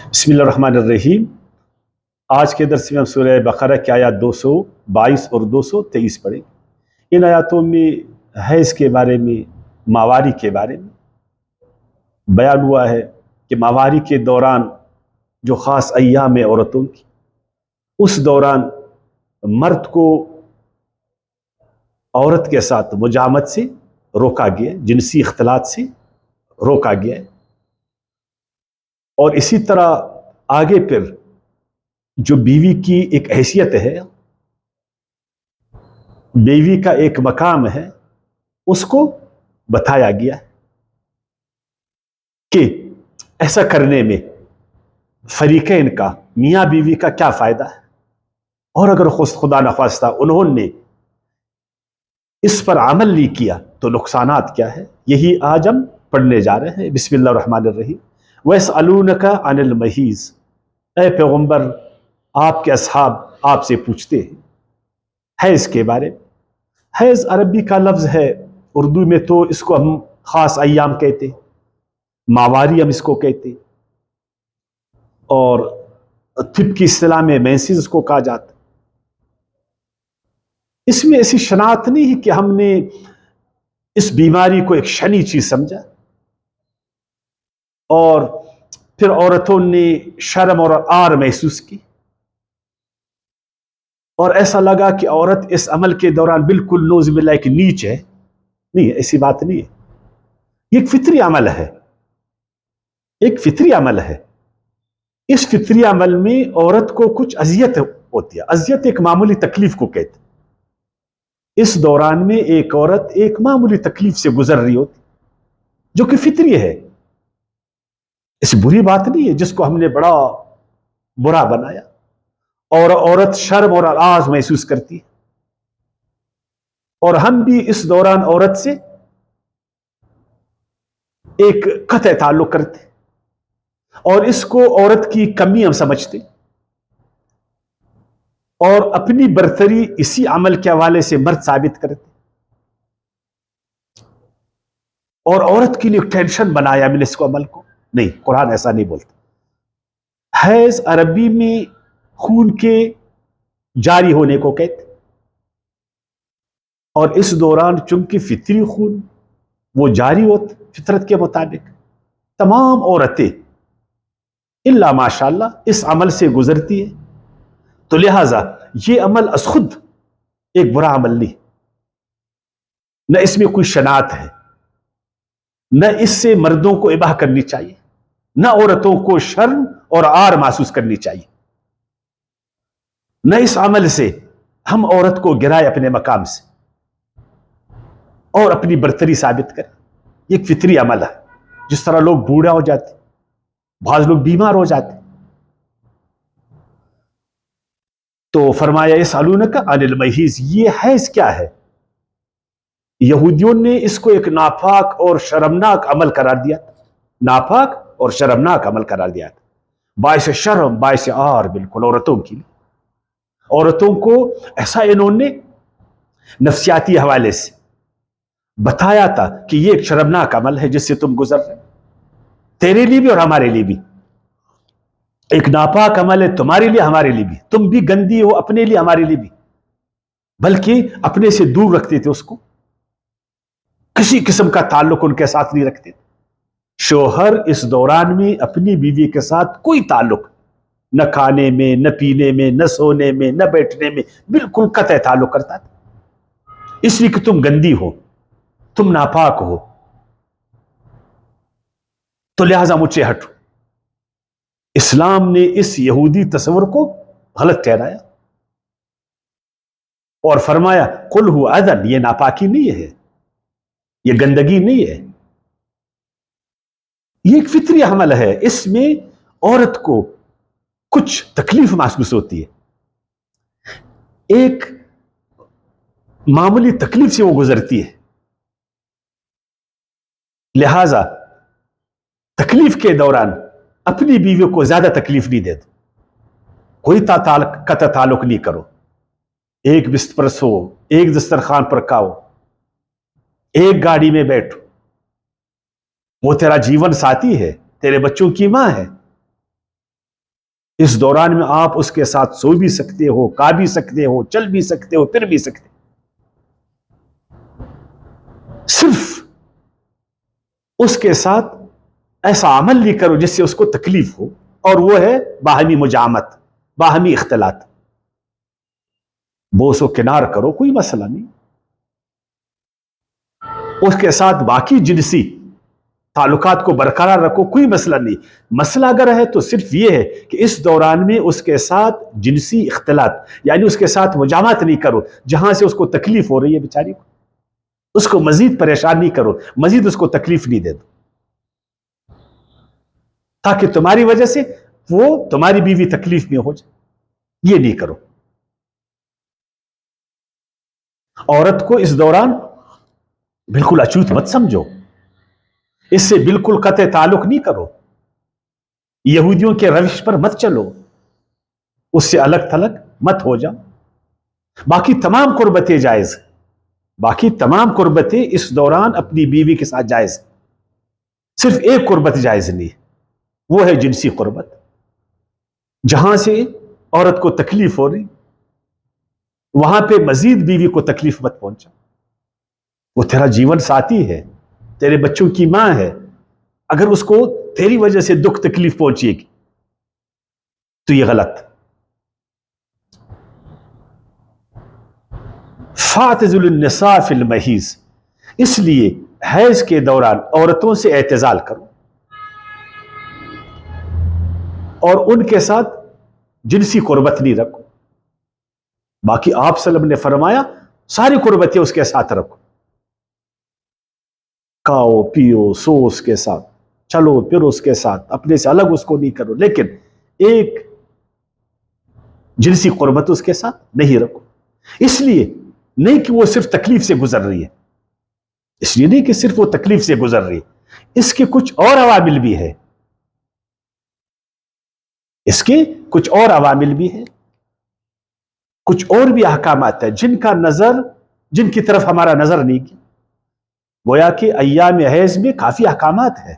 بسم اللہ الرحمن الرحیم۔ آج کے درس میں ہم سورہ بقرہ کی آیات 222 اور 223 پڑھیں۔ ان آیاتوں میں حیض کے بارے میں، ماواری کے بارے میں بیان ہوا ہے کہ ماواری کے دوران جو خاص ایام ہے عورتوں کی، اس دوران مرد کو عورت کے ساتھ مجامت سے روکا گیا، جنسی اختلاط سے روکا گیا ہے۔ اور اسی طرح آگے پھر جو بیوی کی ایک حیثیت ہے، بیوی کا ایک مقام ہے، اس کو بتایا گیا کہ ایسا کرنے میں فریقین کا، میاں بیوی کا کیا فائدہ ہے، اور اگر خدا نخواستہ انہوں نے اس پر عمل نہیں کیا تو نقصانات کیا ہے، یہی آج ہم پڑھنے جا رہے ہیں۔ بسم اللہ الرحمن الرحیم۔ وَيَسْأَلُونَكَ عَنِ الْمَحِيضِ، اے پیغمبر آپ کے اصحاب آپ سے پوچھتے ہیں حیض کے بارے میں۔ حیض عربی کا لفظ ہے، اردو میں تو اس کو ہم خاص ایام کہتے ہیں، ماواری ہم اس کو کہتے ہیں، اور طب کی اصطلاح میں مینسز کو کہا جاتا ہے۔ اس میں ایسی شناخت نہیں ہے کہ ہم نے اس بیماری کو ایک شنی چیز سمجھا اور پھر عورتوں نے شرم اور عار محسوس کی اور ایسا لگا کہ عورت اس عمل کے دوران بالکل نعوذ باللہ ایک نیچ ہے۔ نہیں، ایسی بات نہیں ہے۔ یہ ایک فطری عمل ہے، ایک فطری عمل ہے۔ اس فطری عمل میں عورت کو کچھ اذیت ہوتی ہے۔ اذیت ایک معمولی تکلیف کو کہتے ہیں۔ اس دوران میں ایک عورت ایک معمولی تکلیف سے گزر رہی ہوتی جو کہ فطری ہے، اس بری بات نہیں ہے جس کو ہم نے بڑا برا بنایا، اور عورت شرم اور اعراض محسوس کرتی ہے، اور ہم بھی اس دوران عورت سے ایک قطع تعلق کرتے اور اس کو عورت کی کمی ہم سمجھتے اور اپنی برتری اسی عمل کے حوالے سے مرد ثابت کرتے اور عورت کے لیے ٹینشن بنایا میں نے اس کو عمل کو۔ نہیں، قرآن ایسا نہیں بولتا۔ حیض عربی میں خون کے جاری ہونے کو کہتے، اور اس دوران چونکہ فطری خون وہ جاری ہوتا فطرت کے مطابق، تمام عورتیں الا ماشاءاللہ اس عمل سے گزرتی ہے، تو لہٰذا یہ عمل از خود ایک برا عمل نہیں، نہ اس میں کوئی شناعت ہے، نہ اس سے مردوں کو اباہ کرنی چاہیے، نہ عورتوں کو شرم اور عار محسوس کرنی چاہیے، نہ اس عمل سے ہم عورت کو گرائے اپنے مقام سے اور اپنی برتری ثابت کریں۔ یہ ایک فطری عمل ہے، جس طرح لوگ بوڑھا ہو جاتے، بعض لوگ بیمار ہو جاتے، تو فرمایا یسألونک عن المحیض، یہ حیض کیا ہے؟ یہودیوں نے اس کو ایک ناپاک اور شرمناک عمل قرار دیا، ناپاک اور شرمناک عمل قرار دیا، باعث شرم، باعث عار، بالکل عورتوں کی، عورتوں کو ایسا انہوں نے نفسیاتی حوالے سے بتایا تھا کہ یہ ایک شرمناک عمل ہے جس سے تم گزر رہے، تیرے لیے بھی اور ہمارے لیے بھی ایک ناپاک عمل ہے، تمہارے لیے ہمارے لیے بھی، تم بھی گندی ہو اپنے لیے ہمارے لیے بھی، بلکہ اپنے سے دور رکھتے تھے اس کو، کسی قسم کا تعلق ان کے ساتھ نہیں رکھتے تھے۔ شوہر اس دوران میں اپنی بیوی کے ساتھ کوئی تعلق، نہ کھانے میں، نہ پینے میں، نہ سونے میں، نہ بیٹھنے میں، بالکل قطع تعلق کرتا تھا، اس لیے کہ تم گندی ہو، تم ناپاک ہو، تو لہذا مجھ سے ہٹو۔ اسلام نے اس یہودی تصور کو غلط ٹھہرایا اور فرمایا قل هو اذى، یہ ناپاکی نہیں ہے، یہ گندگی نہیں ہے، یہ ایک فطری عمل ہے، اس میں عورت کو کچھ تکلیف محسوس ہوتی ہے، ایک معمولی تکلیف سے وہ گزرتی ہے، لہذا تکلیف کے دوران اپنی بیوی کو زیادہ تکلیف نہیں دے دو، کوئی قطع تعلق نہیں کرو، ایک بستر پر سو، ایک دسترخوان پر کھاؤ، ایک گاڑی میں بیٹھو، وہ تیرا جیون ساتھی ہے، تیرے بچوں کی ماں ہے، اس دوران میں آپ اس کے ساتھ سو بھی سکتے ہو، کھا بھی سکتے ہو، چل بھی سکتے ہو، پھر بھی سکتے، صرف اس کے ساتھ ایسا عمل نہیں کرو جس سے اس کو تکلیف ہو، اور وہ ہے باہمی مجامت، باہمی اختلاط۔ بوس و کنار کرو، کوئی مسئلہ نہیں، اس کے ساتھ باقی جنسی تعلقات کو برقرار رکھو، کوئی مسئلہ نہیں۔ مسئلہ اگر ہے تو صرف یہ ہے کہ اس دوران میں اس کے ساتھ جنسی اختلاط، یعنی اس کے ساتھ مجامات نہیں کرو جہاں سے اس کو تکلیف ہو رہی ہے بیچاری کو، اس کو مزید پریشان نہیں کرو، مزید اس کو تکلیف نہیں دے دو، تاکہ تمہاری وجہ سے وہ تمہاری بیوی تکلیف میں ہو جائے، یہ نہیں کرو۔ عورت کو اس دوران بالکل اچوت مت سمجھو، اس سے بالکل قطع تعلق نہیں کرو، یہودیوں کے روش پر مت چلو، اس سے الگ تھلگ مت ہو جاؤ۔ باقی تمام قربتیں جائز، باقی تمام قربتیں اس دوران اپنی بیوی کے ساتھ جائز، صرف ایک قربت جائز نہیں، وہ ہے جنسی قربت، جہاں سے عورت کو تکلیف ہو رہی وہاں پہ مزید بیوی کو تکلیف مت پہنچا۔ وہ تیرا جیون ساتھی ہے، تیرے بچوں کی ماں ہے، اگر اس کو تیری وجہ سے دکھ تکلیف پہنچے گی تو یہ غلط۔ فاعتزلوا النساء فی المحیض، اس لیے حیض کے دوران عورتوں سے اعتزال کرو اور ان کے ساتھ جنسی قربت نہیں رکھو۔ باقی آپ صلی اللہ علیہ وسلم نے فرمایا ساری قربتیں اس کے ساتھ رکھو، کھاؤ پیو سو اس کے ساتھ، چلو پھر اس کے ساتھ، اپنے سے الگ اس کو نہیں کرو، لیکن ایک جنسی قربت اس کے ساتھ نہیں رکھو۔ اس لیے نہیں کہ وہ صرف تکلیف سے گزر رہی ہے، اس لیے نہیں کہ صرف وہ تکلیف سے گزر رہی ہے، اس کے کچھ اور عوامل بھی ہے، اس کے کچھ اور عوامل بھی ہیں، کچھ اور بھی احکامات ہیں جن کی طرف ہمارا نظر نہیں کیا۔ گویا کہ ایام حیض میں کافی احکامات ہیں،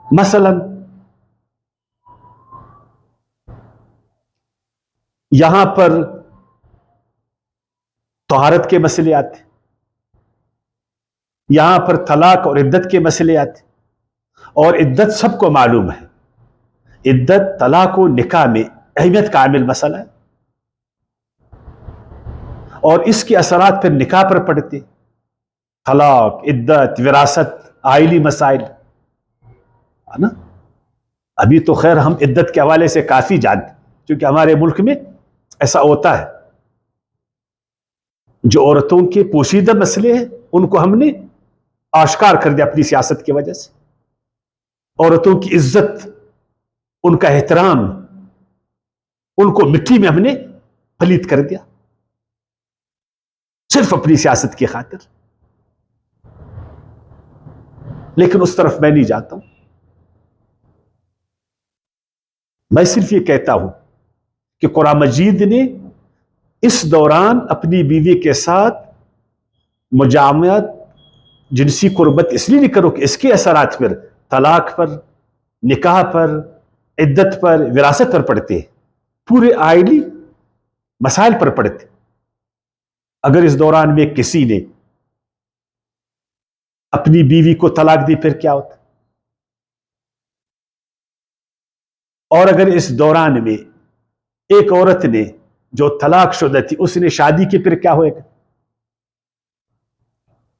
مثلا یہاں پر طہارت کے مسئلے آتے، یہاں پر طلاق اور عدت کے مسئلے آتے، اور عدت سب کو معلوم ہے، عدت طلاق و نکاح میں اہمیت کا عامل مسئلہ ہے، اور اس کے اثرات پھر نکاح پر پڑتے، طلاق، عدت، وراثت، آئلی مسائل ہے نا۔ ابھی تو خیر ہم عدت کے حوالے سے کافی جانتے، کیونکہ ہمارے ملک میں ایسا ہوتا ہے، جو عورتوں کے پوشیدہ مسئلے ہیں ان کو ہم نے آشکار کر دیا اپنی سیاست کی وجہ سے، عورتوں کی عزت، ان کا احترام، ان کو مٹی میں ہم نے پلیت کر دیا صرف اپنی سیاست کی خاطر۔ لیکن اس طرف میں نہیں جاتا ہوں، میں صرف یہ کہتا ہوں کہ قرآن مجید نے اس دوران اپنی بیوی کے ساتھ مجامعت، جنسی قربت اس لیے نہیں کرو کہ اس کے اثرات پر طلاق پر، نکاح پر، عدت پر، وراثت پر پڑتے، پورے آئلی مسائل پر پڑتے۔ اگر اس دوران میں کسی نے اپنی بیوی کو طلاق دی پھر کیا ہوتا، اور اگر اس دوران میں ایک عورت نے جو طلاق شدہ تھی اس نے شادی کی پھر کیا ہوئے گا،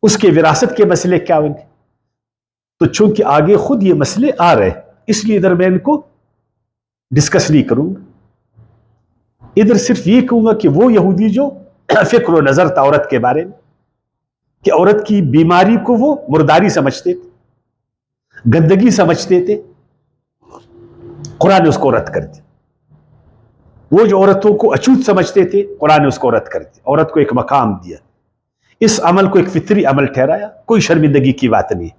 اس کے وراثت کے مسئلے کیا ہوئیں گے؟ تو چونکہ آگے خود یہ مسئلے آ رہے اس لیے ادھر میں ان کو ڈسکس نہیں کروں گا، ادھر صرف یہ کہوں گا کہ وہ یہودی جو فکر و نظر تھا عورت کے بارے میں کہ عورت کی بیماری کو وہ مرداری سمجھتے تھے، گندگی سمجھتے تھے، قرآن نے اس کو رد کر دیا۔ وہ جو عورتوں کو اچوت سمجھتے تھے قرآن نے اس کو رد کر دیا، عورت کو ایک مقام دیا، اس عمل کو ایک فطری عمل ٹھہرایا، کوئی شرمندگی کی بات نہیں،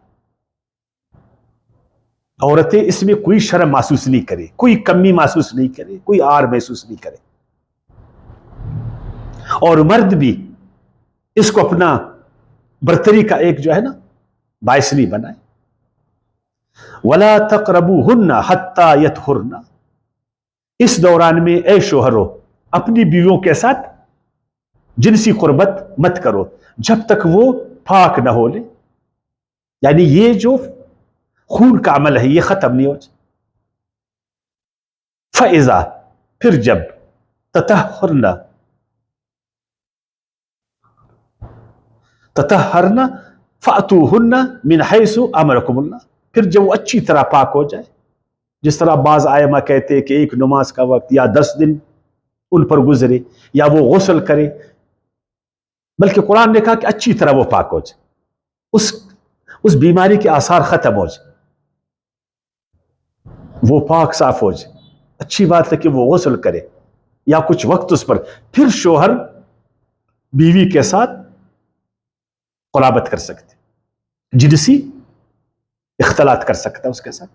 عورتیں اس میں کوئی شرم محسوس نہیں کرے، کوئی کمی محسوس نہیں کرے، کوئی آر محسوس نہیں کرے، اور مرد بھی اس کو اپنا برتری کا ایک جو ہے نا باعث نہیں بنائے۔ وَلَا تَقْرَبُوهُنَّ حَتَّى يَطْهُرْنَ، اس دوران میں اے شوہرو اپنی بیویوں کے ساتھ جنسی قربت مت کرو جب تک وہ پاک نہ ہو لے، یعنی یہ جو خون کا عمل ہے یہ ختم نہیں ہو جائے۔ فَإِذَا پھر جب تطہرنا فَأْتُوهُنَّ مِنْ حَيْثُ أَمَرَكُمُ اللَّهُ، پھر جب وہ اچھی طرح پاک ہو جائے، جس طرح بعض ائمہ کہتے ہیں کہ ایک نماز کا وقت یا 10 دن ان پر گزرے یا وہ غسل کرے، بلکہ قرآن نے کہا کہ اچھی طرح وہ پاک ہو جائے، اس بیماری کے آثار ختم ہو جائے، وہ پاک صاف ہو جائے۔ اچھی بات ہے کہ وہ غسل کرے یا کچھ وقت اس پر، پھر شوہر بیوی کے ساتھ قرابت کر سکتے، جنسی اختلاط کر سکتا ہے اس کے ساتھ۔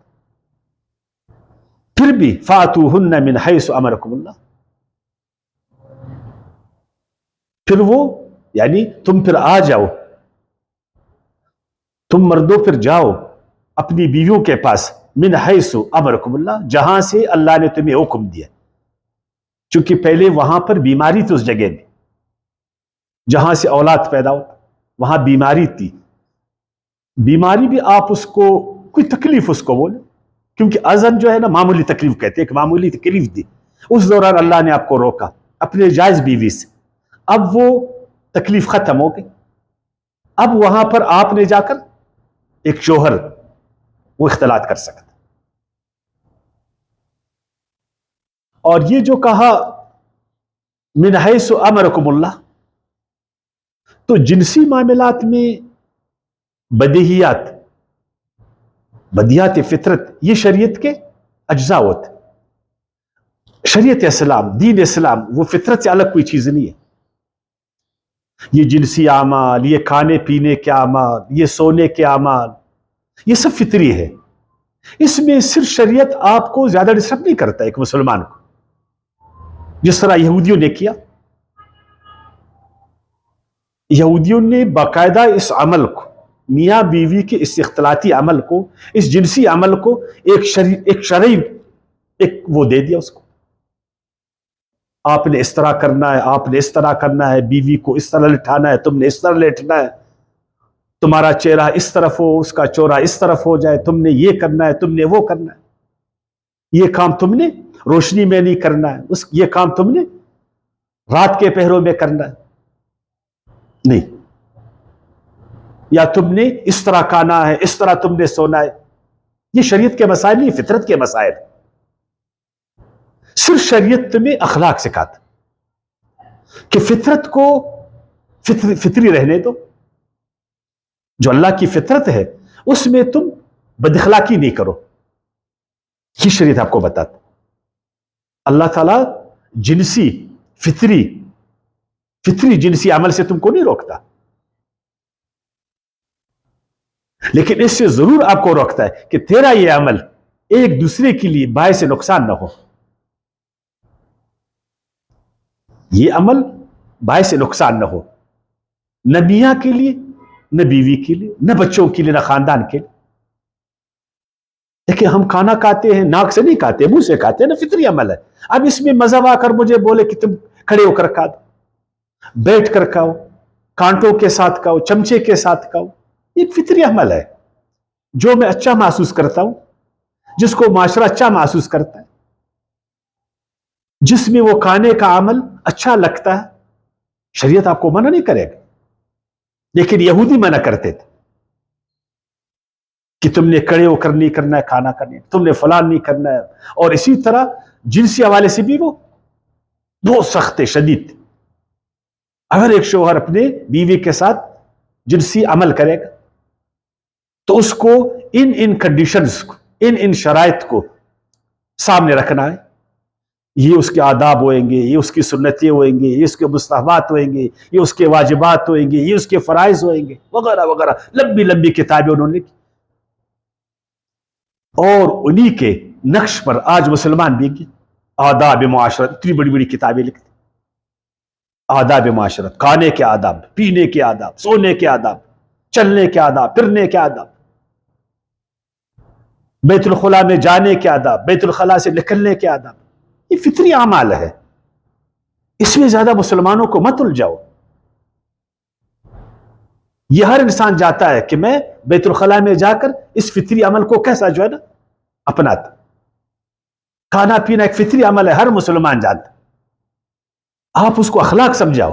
پھر بھی فَاتُوهُنَّ مِنْ حَيْثُ أَمَرَكُمُ اللَّهُ، پھر وہ یعنی تم پھر آ جاؤ، تم مردوں پھر جاؤ اپنی بیویوں کے پاس، من حیث امرکم اللہ، جہاں سے اللہ نے تمہیں حکم دیا، چونکہ پہلے وہاں پر بیماری تھی، اس جگہ میں جہاں سے اولاد پیدا ہو وہاں بیماری تھی۔ بیماری بھی آپ اس کو کوئی تکلیف اس کو بولے، کیونکہ اذن جو ہے نا معمولی تکلیف کہتے ہیں، ایک معمولی تکلیف دی، اس دوران اللہ نے آپ کو روکا اپنے جائز بیوی سے، اب وہ تکلیف ختم ہو گئی، اب وہاں پر آپ نے جا کر ایک شوہر وہ اختلاط کر سکتا۔ اور یہ جو کہا من حیث امرکم اللہ، تو جنسی معاملات میں بدیہیات فطرت یہ شریعت کے اجزاء ہوتے، شریعت اسلام دین اسلام وہ فطرت سے الگ کوئی چیز نہیں ہے۔ یہ جنسی اعمال، یہ کھانے پینے کے اعمال، یہ سونے کے اعمال، یہ سب فطری ہے، اس میں صرف شریعت آپ کو زیادہ ڈسٹرب نہیں کرتا ایک مسلمان کو، جس طرح یہودیوں نے کیا۔ یہودیوں نے باقاعدہ اس عمل کو، میاں بیوی کے اس اختلاطی عمل کو، اس جنسی عمل کو ایک شرعی وہ دے دیا اس کو، آپ نے اس طرح کرنا ہے، آپ نے اس طرح کرنا ہے، بیوی کو اس طرح لٹھانا ہے، تم نے اس طرح لٹنا ہے، تمہارا چہرہ اس طرف ہو، اس کا چہرہ اس طرف ہو جائے، تم نے یہ کرنا ہے، تم نے وہ کرنا ہے، یہ کام تم نے روشنی میں نہیں کرنا ہے، یہ کام تم نے رات کے پہروں میں کرنا ہے، نہیں، یا تم نے اس طرح کھانا ہے، اس طرح تم نے سونا ہے۔ یہ شریعت کے مسائل نہیں، فطرت کے مسائل۔ صرف شریعت تمہیں اخلاق سکھاتا کہ فطرت کو فطری رہنے دو، جو اللہ کی فطرت ہے اس میں تم بد اخلاقی نہیں کرو، یہ شریعت آپ کو بتاتا۔ اللہ تعالیٰ جنسی فطری جنسی عمل سے تم کو نہیں روکتا، لیکن اس سے ضرور آپ کو روکتا ہے کہ تیرا یہ عمل ایک دوسرے کے لیے باعث نقصان نہ ہو، یہ عمل باعث نقصان نہ ہو، نہ میاں کے لیے، نہ بیوی کے لیے، نہ بچوں کے لیے، نہ خاندان کے لیے۔ دیکھیں ہم کھانا کھاتے ہیں، ناک سے نہیں کھاتے، منہ سے کھاتے ہیں نا، فطری عمل ہے۔ اب اس میں مذہب آ کر مجھے بولے کہ تم کھڑے ہو کر کھا دو، بیٹھ کر کھاؤ، کانٹوں کے ساتھ کھاؤ، چمچے کے ساتھ کھاؤ، ایک فطری عمل ہے جو میں اچھا محسوس کرتا ہوں، جس کو معاشرہ اچھا محسوس کرتا ہے، جس میں وہ کھانے کا عمل اچھا لگتا ہے، شریعت آپ کو منع نہیں کرے گا۔ لیکن یہودی منع کرتے تھے کہ تم نے کھڑے ہو کر نہیں کرنا ہے کھانا کھانے، تم نے فلان نہیں کرنا ہے، اور اسی طرح جنسی حوالے سے بھی وہ بہت سخت شدید۔ اگر ایک شوہر اپنے بیوی کے ساتھ جنسی عمل کرے گا تو اس کو ان کنڈیشنز کو، ان شرائط کو سامنے رکھنا ہے، یہ اس کے آداب ہوئیں گے، یہ اس کی سنتیں ہوئیں گے، یہ اس کے مستحبات ہوئیں گے، یہ اس کے واجبات ہوئیں گے، یہ اس کے فرائض ہوئیں گے، وغیرہ وغیرہ، لمبی لمبی کتابیں انہوں نے کی، اور انہی کے نقش پر آج مسلمان بھی کی آداب معاشرت، اتنی بڑی بڑی کتابیں لکھتے، آداب معاشرت، کھانے کے آداب، پینے کے آداب، سونے کے آداب، چلنے کے آداب، پھرنے کے آداب، بیت الخلاء میں جانے کے آداب، بیت الخلاء سے نکلنے کے آداب، یہ فطری اعمال ہے، اس میں زیادہ مسلمانوں کو مت الجھاؤ۔ یہ ہر انسان جاتا ہے کہ میں بیت الخلاء میں جا کر اس فطری عمل کو کیسا جو ہے نا اپناتا۔ کھانا پینا ایک فطری عمل ہے، ہر مسلمان جانتا۔ آپ اس کو اخلاق سمجھاؤ،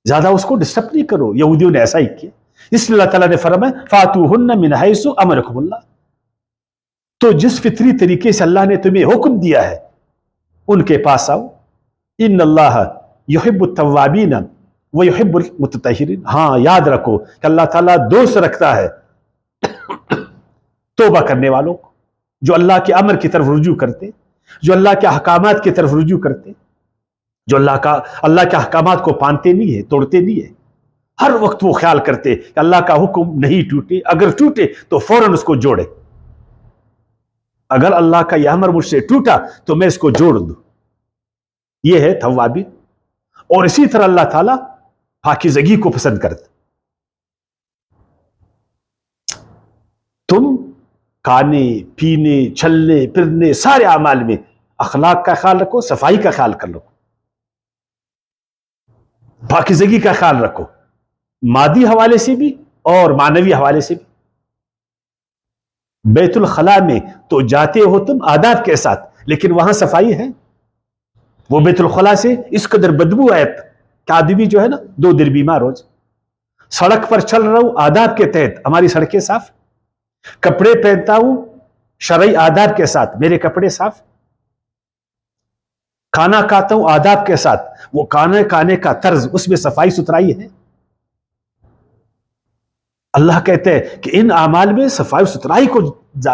زیادہ اس کو ڈسٹرب نہیں کرو۔ یہودیوں نے ایسا ہی کیا، اس لیے اللہ تعالیٰ نے فرمایا فَاتُوهُنَّ مِنْ حَيْثُ أَمَرَكُمُ اللَّهُ، تو جس فطری طریقے سے اللہ نے تمہیں حکم دیا ہے ان کے پاس آؤ۔ ان اللہ یحب التوابین ویحب المتطہرین، ہاں یاد رکھو کہ اللہ تعالیٰ دوست رکھتا ہے توبہ کرنے والوں کو، جو اللہ کے امر کی طرف رجوع کرتے، جو اللہ کے احکامات کی طرف رجوع کرتے، جو اللہ کے احکامات کو پانتے نہیں ہے، توڑتے نہیں ہے۔ ہر وقت وہ خیال کرتے کہ اللہ کا حکم نہیں ٹوٹے، اگر ٹوٹے تو فوراً اس کو جوڑے۔ اگر اللہ کا یہ امر مجھ سے ٹوٹا تو میں اس کو جوڑ دوں۔ یہ ہے توابین۔ اور اسی طرح اللہ تعالیٰ پاکیزگی کو پسند کرتا۔ تم کھانے پینے چلنے پھرنے سارے اعمال میں اخلاق کا خیال رکھو، صفائی کا خیال کر لو، پاکیزگی کا خیال رکھو، مادی حوالے سے بھی اور معنوی حوالے سے بھی۔ بیت الخلاء میں تو جاتے ہو تم آداب کے ساتھ، لیکن وہاں صفائی ہے؟ وہ بیت الخلاء سے اس قدر بدبو آئے کہ آدمی جو ہے نا 2 دن بیمار ہو جائے۔ سڑک پر چل رہا ہوں آداب کے تحت، ہماری سڑکیں صاف، کپڑے پہنتا ہوں شرعی آداب کے ساتھ، میرے کپڑے صاف، کھانا کھاتا ہوں آداب کے ساتھ، وہ کھانے کا طرز اس میں صفائی ستھرائی ہے۔ اللہ کہتے ہیں کہ ان اعمال میں صفائی ستھرائی کو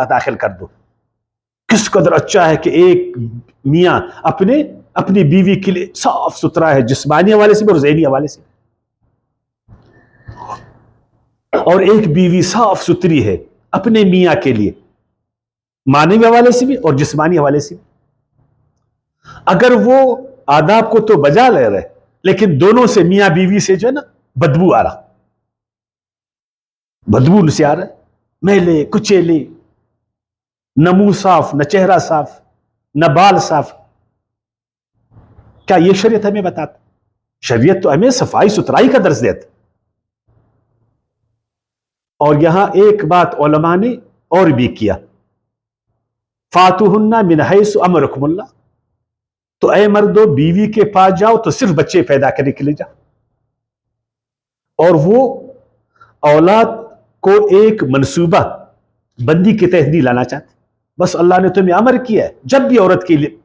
داخل کر دو۔ کس قدر اچھا ہے کہ ایک میاں اپنی بیوی کے لیے صاف ستھرا ہے، جسمانی حوالے سے بھی اور ذہنی حوالے سے، اور ایک بیوی صاف ستھری ہے اپنے میاں کے لیے، معنوی حوالے سے بھی اور جسمانی حوالے سے بھی۔ اگر وہ آداب کو تو بجا لے رہے لیکن دونوں سے میاں بیوی سے جو ہے نا بدبو آ رہا، بدبو سے آ رہا ہے، میلے کچیلے، نہ منہ صاف، نہ چہرہ صاف، نہ بال صاف۔ کیا یہ شریعت ہمیں بتاتا؟ شریعت تو ہمیں صفائی ستھرائی کا درس دیتا۔ اور یہاں ایک بات علماء نے اور بھی کیا، فَاتُوهُنَّ مِنْ حَيْثُ أَمَرَكُمُ اللَّهُ، تو اے مردو بیوی کے پاس جاؤ تو صرف بچے پیدا کرنے کے لیے جاؤ، اور وہ اولاد کو ایک منصوبہ بندی کے تحت نہیں لانا چاہتے۔ بس اللہ نے تمہیں امر کیا ہے جب بھی عورت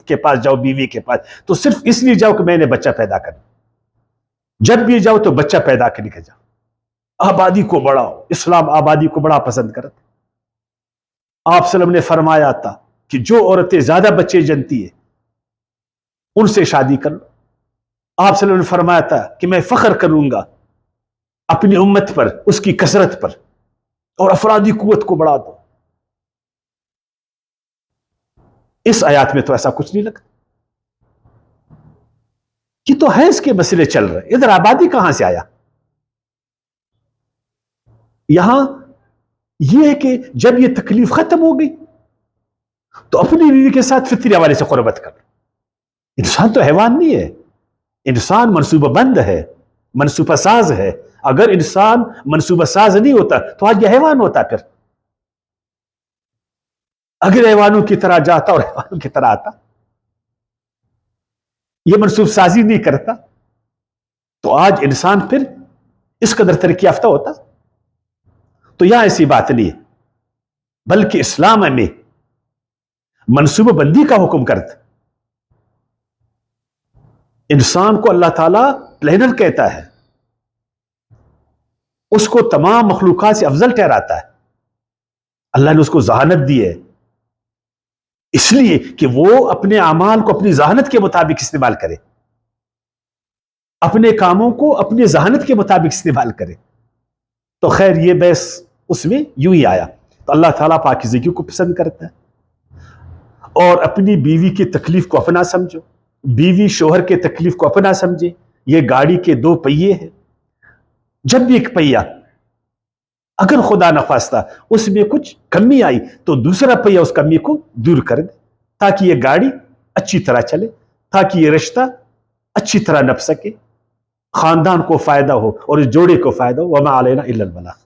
کے پاس جاؤ، بیوی کے پاس، تو صرف اس لیے جاؤ کہ میں نے بچہ پیدا کرنا۔ جب بھی جاؤ تو بچہ پیدا کرنے کے جاؤ، آبادی کو بڑھاؤ۔ اسلام آبادی کو بڑا پسند کرتا۔ آپ صلی اللہ علیہ وسلم نے فرمایا تھا کہ جو عورتیں زیادہ بچے جنتی ہیں ان سے شادی کر لو۔ آپ صلی اللہ علیہ وسلم نے فرمایا تھا کہ میں فخر کروں گا اپنی امت پر، اس کی کثرت پر، اور افرادی قوت کو بڑھا دو۔ اس آیات میں تو ایسا کچھ نہیں لگتا۔ یہ تو حیض کے مسئلے چل رہے، ادھر آبادی کہاں سے آیا؟ یہاں یہ ہے کہ جب یہ تکلیف ختم ہو گئی تو اپنی بیوی کے ساتھ فطری حوالے سے قربت کر۔ انسان تو حیوان نہیں ہے، انسان منصوبہ بند ہے، منصوبہ ساز ہے۔ اگر انسان منصوبہ ساز نہیں ہوتا تو آج یہ حیوان ہوتا۔ پھر اگر حیوانوں کی طرح جاتا اور حیوانوں کی طرح آتا، یہ منصوبہ سازی نہیں کرتا تو آج انسان پھر اس قدر ترقی یافتہ ہوتا۔ تو یہاں ایسی بات نہیں ہے، بلکہ اسلام میں منصوبہ بندی کا حکم کرتا۔ انسان کو اللہ تعالیٰ پلینر کہتا ہے، اس کو تمام مخلوقات سے افضل ٹھہراتا ہے۔ اللہ نے اس کو ذہانت دی ہے اس لیے کہ وہ اپنے اعمال کو اپنی ذہانت کے مطابق استعمال کرے، اپنے کاموں کو اپنی ذہانت کے مطابق استعمال کرے۔ تو خیر یہ بحث اس میں یوں ہی آیا۔ تو اللہ تعالیٰ پاکیزگی کو پسند کرتا ہے، اور اپنی بیوی کی تکلیف کو اپنا سمجھو، بیوی شوہر کے تکلیف کو اپنا سمجھے۔ یہ گاڑی کے 2 پہیے ہیں، جب بھی ایک پہیہ اگر خدا نخواستہ اس میں کچھ کمی آئی تو دوسرا پہیہ اس کمی کو دور کر دے، تاکہ یہ گاڑی اچھی طرح چلے تاکہ یہ رشتہ اچھی طرح نبھ سکے، خاندان کو فائدہ ہو اور اس جوڑے کو فائدہ ہو. وما علینا الا البلاغ.